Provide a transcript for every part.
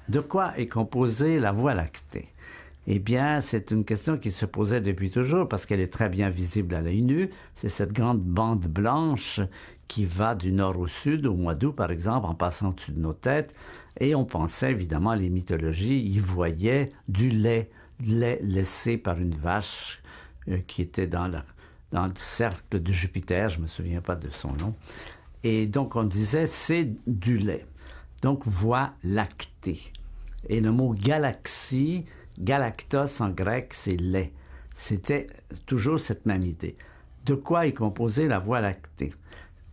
De quoi est composée la Voie lactée? Eh bien, c'est une question qui se posait depuis toujours parce qu'elle est très bien visible à l'œil nu. C'est cette grande bande blanche qui va du nord au sud, au mois d'août par exemple, en passant au-dessus de nos têtes. Et on pensait évidemment, les mythologies y voyaient du lait laissé par une vache qui était dans le cercle de Jupiter, je ne me souviens pas de son nom. Et donc on disait c'est du lait. Donc Voie lactée. Et le mot galaxie, galactos en grec, c'est lait. C'était toujours cette même idée. De quoi est composée la Voie lactée?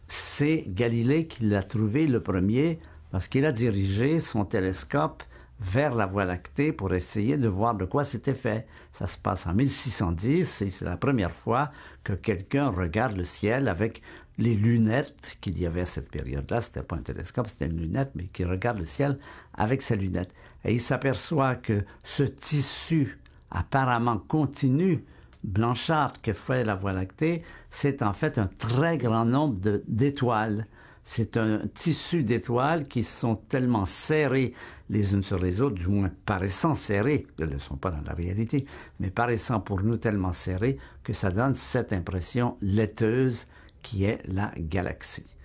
C'est Galilée qui l'a trouvé le premier parce qu'il a dirigé son télescope vers la Voie lactée pour essayer de voir de quoi c'était fait. Ça se passe en 1610 et c'est la première fois que quelqu'un regarde le ciel avec les lunettes qu'il y avait à cette période-là. C'était pas un télescope, c'était une lunette, mais qui regarde le ciel avec ses lunettes. Et il s'aperçoit que ce tissu apparemment continu, blanchâtre que fait la Voie lactée, c'est en fait un très grand nombre d'étoiles. C'est un tissu d'étoiles qui sont tellement serrées les unes sur les autres, du moins paraissant serrées, elles ne le sont pas dans la réalité, mais paraissant pour nous tellement serrées que ça donne cette impression laiteuse qui est la galaxie.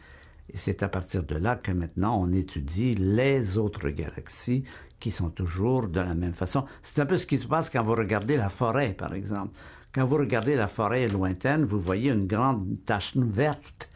Et c'est à partir de là que maintenant on étudie les autres galaxies qui sont toujours de la même façon. C'est un peu ce qui se passe quand vous regardez la forêt, par exemple. Quand vous regardez la forêt lointaine, vous voyez une grande tache verte.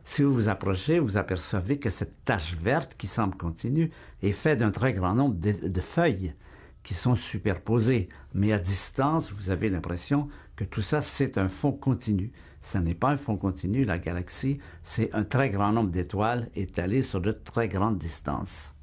Si vous vous approchez, vous apercevez que cette tache verte qui semble continue est faite d'un très grand nombre de feuilles qui sont superposées. Mais à distance, vous avez l'impression que tout ça, c'est un fond continu. Ce n'est pas un fond continu, la galaxie, c'est un très grand nombre d'étoiles étalées sur de très grandes distances.